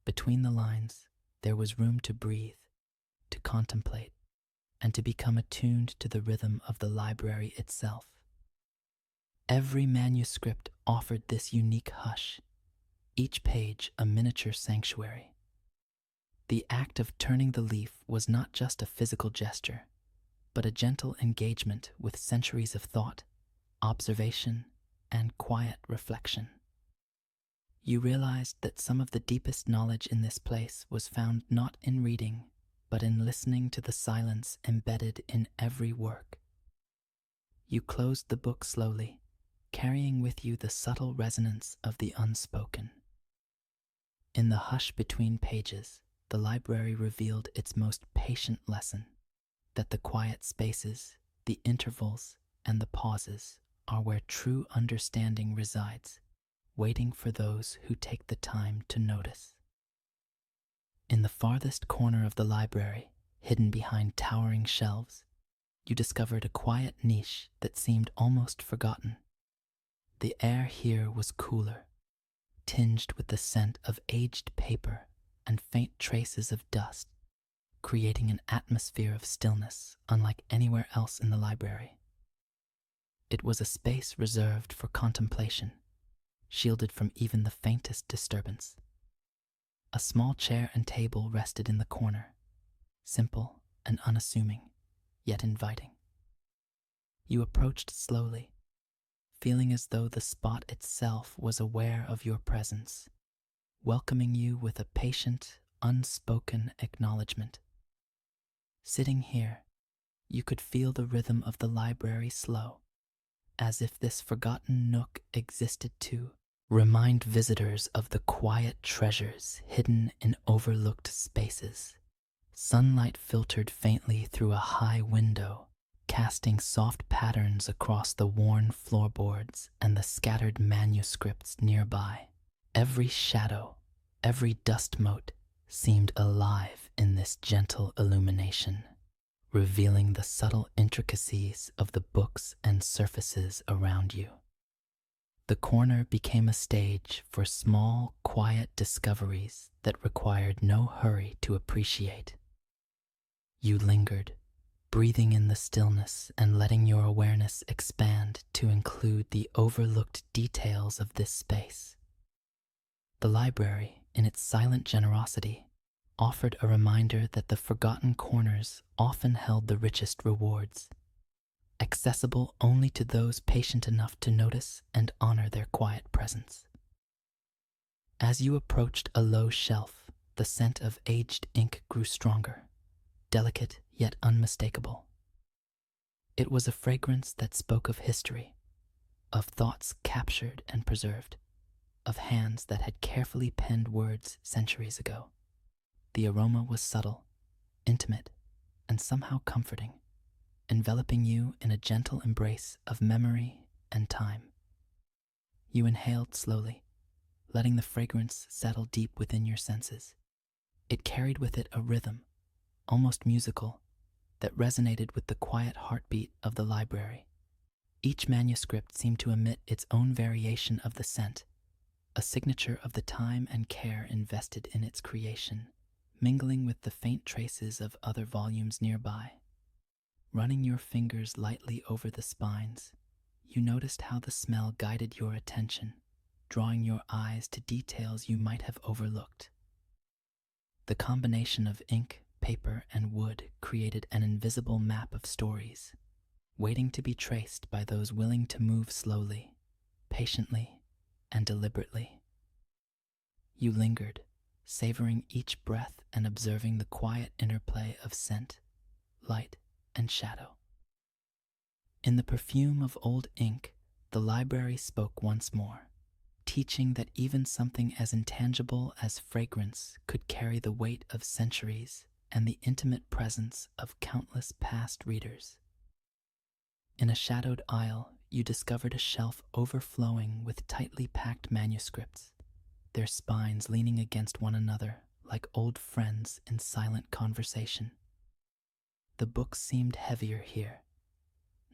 Between the lines, there was room to breathe, to contemplate, and to become attuned to the rhythm of the library itself. Every manuscript offered this unique hush, each page a miniature sanctuary. The act of turning the leaf was not just a physical gesture, but a gentle engagement with centuries of thought, observation, and quiet reflection. You realized that some of the deepest knowledge in this place was found not in reading, but in listening to the silence embedded in every work. You closed the book slowly, carrying with you the subtle resonance of the unspoken. In the hush between pages, the library revealed its most patient lesson, that the quiet spaces, the intervals, and the pauses are where true understanding resides, waiting for those who take the time to notice. In the farthest corner of the library, hidden behind towering shelves, you discovered a quiet niche that seemed almost forgotten. The air here was cooler, tinged with the scent of aged paper and faint traces of dust, creating an atmosphere of stillness unlike anywhere else in the library. It was a space reserved for contemplation, shielded from even the faintest disturbance. A small chair and table rested in the corner, simple and unassuming, yet inviting. You approached slowly, feeling as though the spot itself was aware of your presence, welcoming you with a patient, unspoken acknowledgement. Sitting here, you could feel the rhythm of the library slow, as if this forgotten nook existed to remind visitors of the quiet treasures hidden in overlooked spaces. Sunlight filtered faintly through a high window, casting soft patterns across the worn floorboards and the scattered manuscripts nearby. Every shadow, every dust mote seemed alive in this gentle illumination, revealing the subtle intricacies of the books and surfaces around you. The corner became a stage for small, quiet discoveries that required no hurry to appreciate. You lingered, breathing in the stillness and letting your awareness expand to include the overlooked details of this space. The library, in its silent generosity, offered a reminder that the forgotten corners often held the richest rewards, accessible only to those patient enough to notice and honor their quiet presence. As you approached a low shelf, the scent of aged ink grew stronger, delicate yet unmistakable. It was a fragrance that spoke of history, of thoughts captured and preserved, of hands that had carefully penned words centuries ago. The aroma was subtle, intimate, and somehow comforting, enveloping you in a gentle embrace of memory and time. You inhaled slowly, letting the fragrance settle deep within your senses. It carried with it a rhythm, almost musical, that resonated with the quiet heartbeat of the library. Each manuscript seemed to emit its own variation of the scent, a signature of the time and care invested in its creation, mingling with the faint traces of other volumes nearby. Running your fingers lightly over the spines, you noticed how the smell guided your attention, drawing your eyes to details you might have overlooked. The combination of ink, paper, and wood created an invisible map of stories, waiting to be traced by those willing to move slowly, patiently, and deliberately. You lingered, savoring each breath and observing the quiet interplay of scent, light, and shadow. In the perfume of old ink, the library spoke once more, teaching that even something as intangible as fragrance could carry the weight of centuries and the intimate presence of countless past readers. In a shadowed aisle, you discovered a shelf overflowing with tightly packed manuscripts, their spines leaning against one another like old friends in silent conversation. The books seemed heavier here,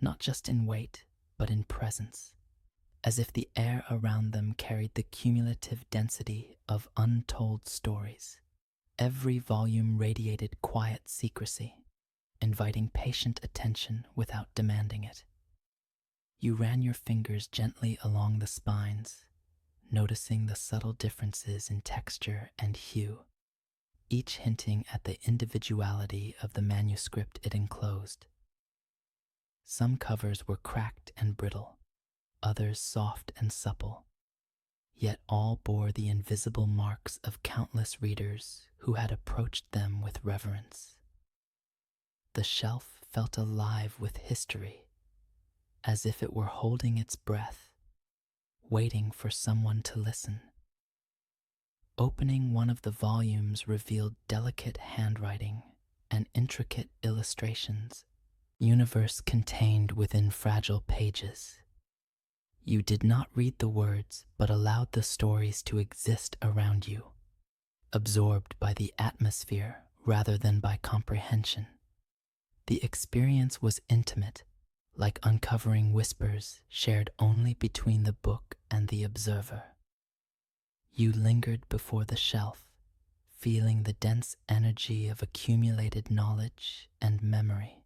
not just in weight, but in presence, as if the air around them carried the cumulative density of untold stories. Every volume radiated quiet secrecy, inviting patient attention without demanding it. You ran your fingers gently along the spines, noticing the subtle differences in texture and hue, each hinting at the individuality of the manuscript it enclosed. Some covers were cracked and brittle, others soft and supple, yet all bore the invisible marks of countless readers who had approached them with reverence. The shelf felt alive with history, as if it were holding its breath, waiting for someone to listen. Opening one of the volumes revealed delicate handwriting and intricate illustrations, universe contained within fragile pages. You did not read the words, but allowed the stories to exist around you, absorbed by the atmosphere rather than by comprehension. The experience was intimate, like uncovering whispers shared only between the book and the observer. You lingered before the shelf, feeling the dense energy of accumulated knowledge and memory.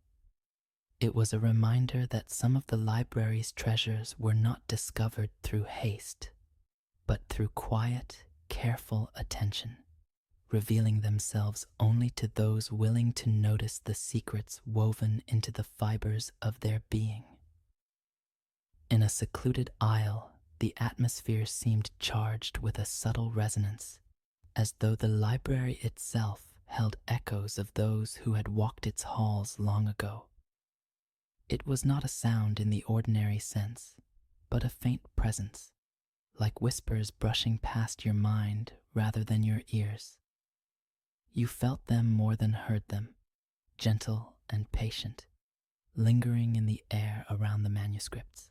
It was a reminder that some of the library's treasures were not discovered through haste, but through quiet, careful attention, revealing themselves only to those willing to notice the secrets woven into the fibers of their being. In a secluded aisle, the atmosphere seemed charged with a subtle resonance, as though the library itself held echoes of those who had walked its halls long ago. It was not a sound in the ordinary sense, but a faint presence, like whispers brushing past your mind rather than your ears. You felt them more than heard them, gentle and patient, lingering in the air around the manuscripts.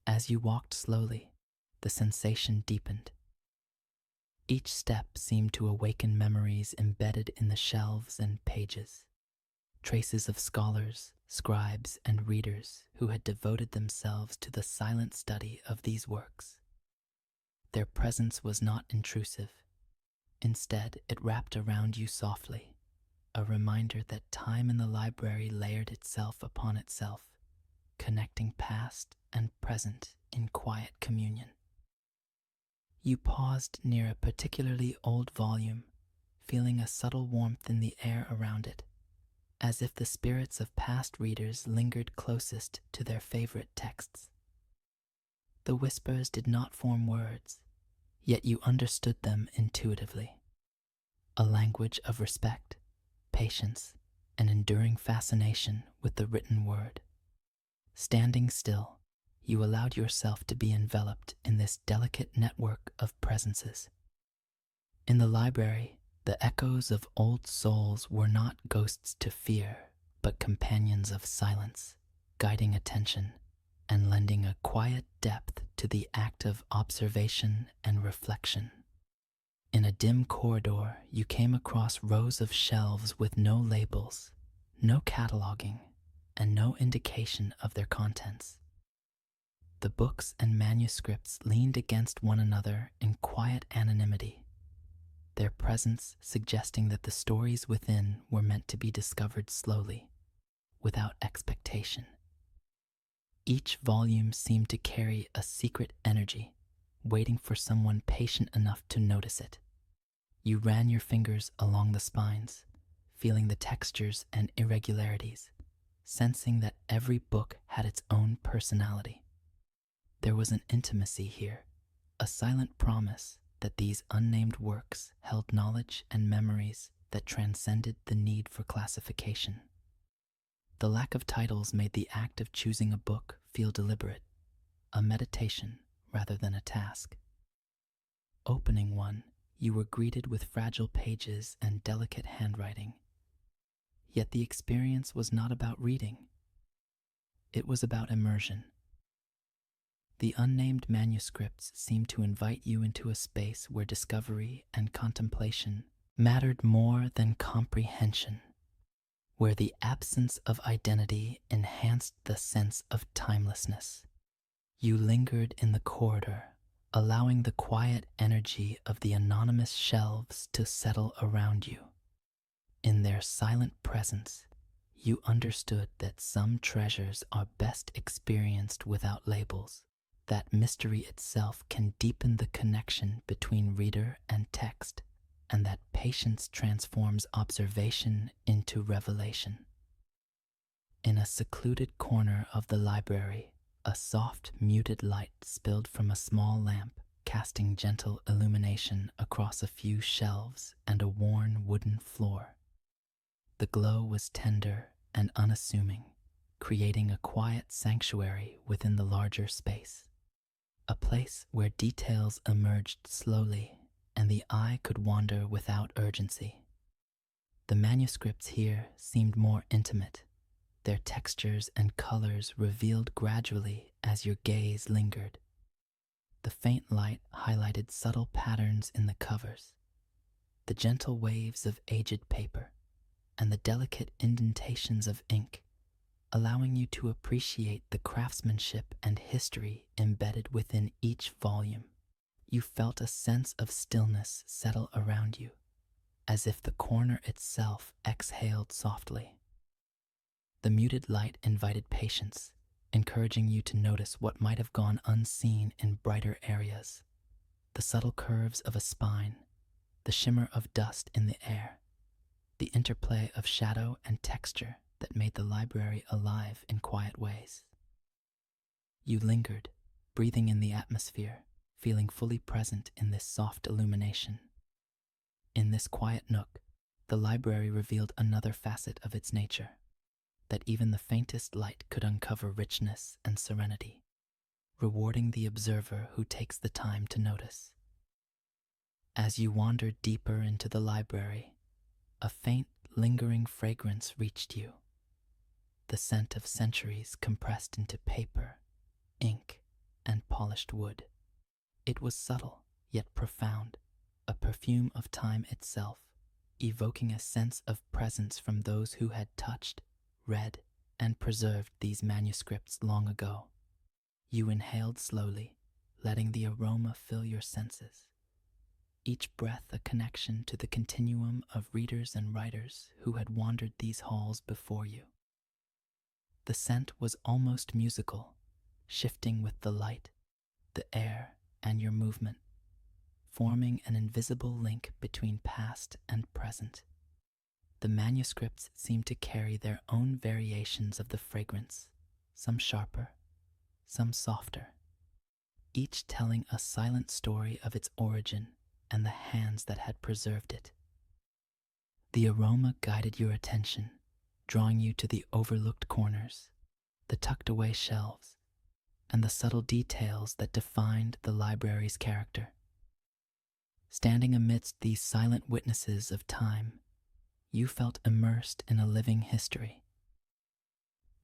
As you walked slowly, the sensation deepened. Each step seemed to awaken memories embedded in the shelves and pages, traces of scholars, scribes, and readers who had devoted themselves to the silent study of these works. Their presence was not intrusive. Instead, it wrapped around you softly, a reminder that time in the library layered itself upon itself, connecting past and present in quiet communion. You paused near a particularly old volume, feeling a subtle warmth in the air around it, as if the spirits of past readers lingered closest to their favorite texts. The whispers did not form words, yet you understood them intuitively. A language of respect, patience, and enduring fascination with the written word. Standing still, you allowed yourself to be enveloped in this delicate network of presences. In the library, the echoes of old souls were not ghosts to fear, but companions of silence, guiding attention and lending a quiet depth to the act of observation and reflection. In a dim corridor, you came across rows of shelves with no labels, no cataloging, and no indication of their contents. The books and manuscripts leaned against one another in quiet anonymity, their presence suggesting that the stories within were meant to be discovered slowly, without expectation. Each volume seemed to carry a secret energy, waiting for someone patient enough to notice it. You ran your fingers along the spines, feeling the textures and irregularities, sensing that every book had its own personality. There was an intimacy here, a silent promise that these unnamed works held knowledge and memories that transcended the need for classification. The lack of titles made the act of choosing a book feel deliberate, a meditation rather than a task. Opening one, you were greeted with fragile pages and delicate handwriting. Yet the experience was not about reading. It was about immersion. The unnamed manuscripts seemed to invite you into a space where discovery and contemplation mattered more than comprehension, where the absence of identity enhanced the sense of timelessness. You lingered in the corridor, allowing the quiet energy of the anonymous shelves to settle around you. In their silent presence, you understood that some treasures are best experienced without labels, that mystery itself can deepen the connection between reader and text, and that patience transforms observation into revelation. In a secluded corner of the library, a soft, muted light spilled from a small lamp, casting gentle illumination across a few shelves and a worn wooden floor. The glow was tender and unassuming, creating a quiet sanctuary within the larger space, a place where details emerged slowly and the eye could wander without urgency. The manuscripts here seemed more intimate, their textures and colors revealed gradually as your gaze lingered. The faint light highlighted subtle patterns in the covers, the gentle waves of aged paper, and the delicate indentations of ink, allowing you to appreciate the craftsmanship and history embedded within each volume. You felt a sense of stillness settle around you, as if the corner itself exhaled softly. The muted light invited patience, encouraging you to notice what might have gone unseen in brighter areas. The subtle curves of a spine, the shimmer of dust in the air, the interplay of shadow and texture that made the library alive in quiet ways. You lingered, breathing in the atmosphere, feeling fully present in this soft illumination. In this quiet nook, the library revealed another facet of its nature, that even the faintest light could uncover richness and serenity, rewarding the observer who takes the time to notice. As you wandered deeper into the library, a faint, lingering fragrance reached you, the scent of centuries compressed into paper, ink, and polished wood. It was subtle, yet profound, a perfume of time itself, evoking a sense of presence from those who had touched, read, and preserved these manuscripts long ago. You inhaled slowly, letting the aroma fill your senses, each breath a connection to the continuum of readers and writers who had wandered these halls before you. The scent was almost musical, shifting with the light, the air, and your movement, forming an invisible link between past and present. The manuscripts seemed to carry their own variations of the fragrance, some sharper, some softer, each telling a silent story of its origin and the hands that had preserved it. The aroma guided your attention, drawing you to the overlooked corners, the tucked-away shelves, and the subtle details that defined the library's character. Standing amidst these silent witnesses of time, you felt immersed in a living history.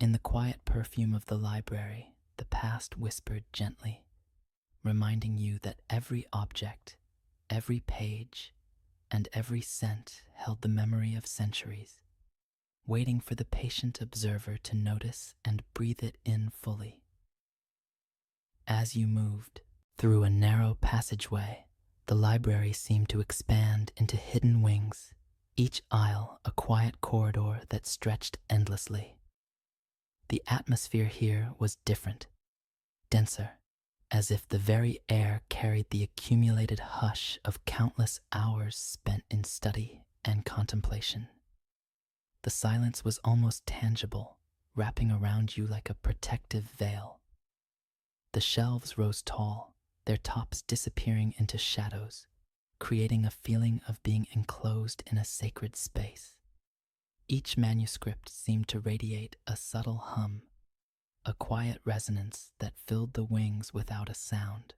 In the quiet perfume of the library, the past whispered gently, reminding you that every object, every page, and every scent held the memory of centuries, waiting for the patient observer to notice and breathe it in fully. As you moved through a narrow passageway, the library seemed to expand into hidden wings, each aisle a quiet corridor that stretched endlessly. The atmosphere here was different, denser, as if the very air carried the accumulated hush of countless hours spent in study and contemplation. The silence was almost tangible, wrapping around you like a protective veil. The shelves rose tall, their tops disappearing into shadows, creating a feeling of being enclosed in a sacred space. Each manuscript seemed to radiate a subtle hum, a quiet resonance that filled the wings without a sound.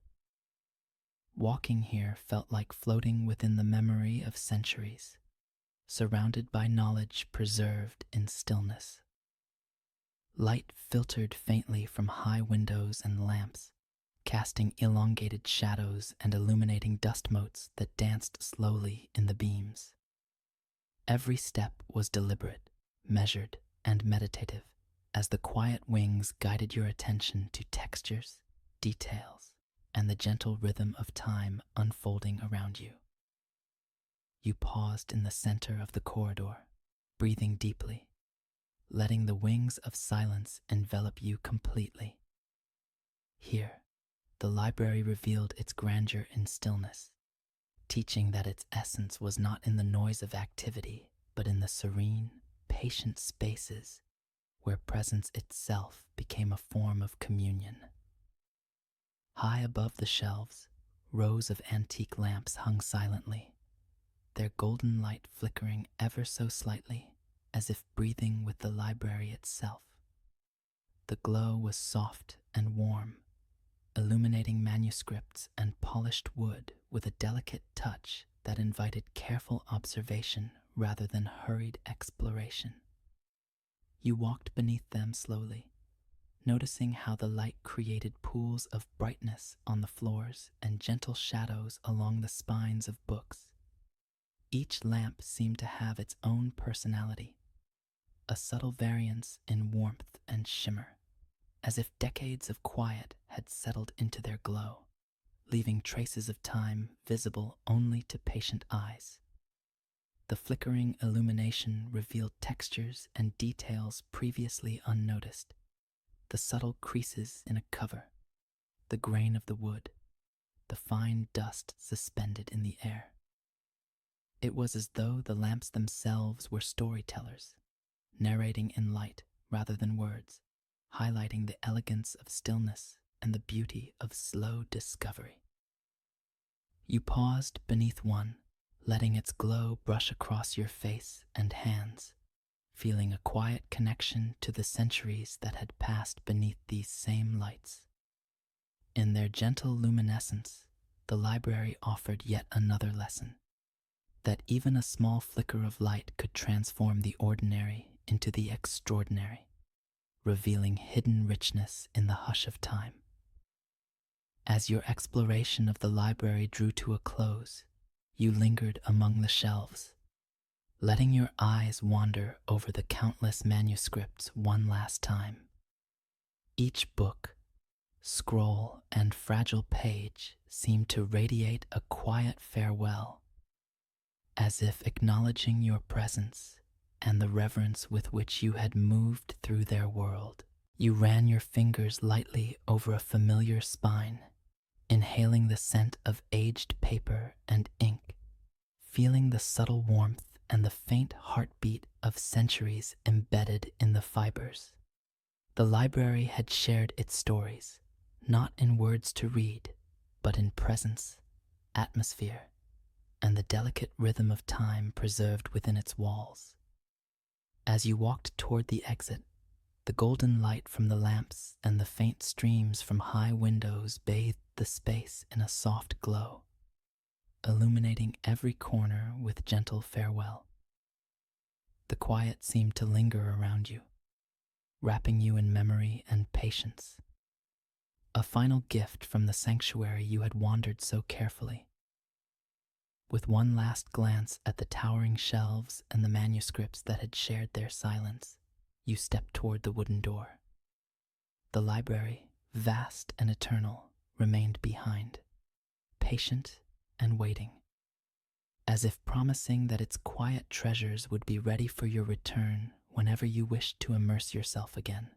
Walking here felt like floating within the memory of centuries, surrounded by knowledge preserved in stillness. Light filtered faintly from high windows and lamps, casting elongated shadows and illuminating dust motes that danced slowly in the beams. Every step was deliberate, measured, and meditative, as the quiet wings guided your attention to textures, details, and the gentle rhythm of time unfolding around you. You paused in the center of the corridor, breathing deeply, letting the wings of silence envelop you completely. Here, the library revealed its grandeur in stillness, teaching that its essence was not in the noise of activity, but in the serene, patient spaces where presence itself became a form of communion. High above the shelves, rows of antique lamps hung silently, their golden light flickering ever so slightly, as if breathing with the library itself. The glow was soft and warm, illuminating manuscripts and polished wood with a delicate touch that invited careful observation rather than hurried exploration. You walked beneath them slowly, noticing how the light created pools of brightness on the floors and gentle shadows along the spines of books. Each lamp seemed to have its own personality, a subtle variance in warmth and shimmer, as if decades of quiet had settled into their glow, leaving traces of time visible only to patient eyes. The flickering illumination revealed textures and details previously unnoticed, the subtle creases in a cover, the grain of the wood, the fine dust suspended in the air. It was as though the lamps themselves were storytellers, narrating in light rather than words, highlighting the elegance of stillness and the beauty of slow discovery. You paused beneath one, letting its glow brush across your face and hands, feeling a quiet connection to the centuries that had passed beneath these same lights. In their gentle luminescence, the library offered yet another lesson, that even a small flicker of light could transform the ordinary into the extraordinary, revealing hidden richness in the hush of time. As your exploration of the library drew to a close, you lingered among the shelves, letting your eyes wander over the countless manuscripts one last time. Each book, scroll, and fragile page seemed to radiate a quiet farewell, as if acknowledging your presence and the reverence with which you had moved through their world. You ran your fingers lightly over a familiar spine, inhaling the scent of aged paper and ink, feeling the subtle warmth and the faint heartbeat of centuries embedded in the fibers. The library had shared its stories, not in words to read, but in presence, atmosphere, and the delicate rhythm of time preserved within its walls. As you walked toward the exit, the golden light from the lamps and the faint streams from high windows bathed the space in a soft glow, illuminating every corner with gentle farewell. The quiet seemed to linger around you, wrapping you in memory and patience, a final gift from the sanctuary you had wandered so carefully. With one last glance at the towering shelves and the manuscripts that had shared their silence, you stepped toward the wooden door. The library, vast and eternal, remained behind, patient and waiting, as if promising that its quiet treasures would be ready for your return whenever you wished to immerse yourself again.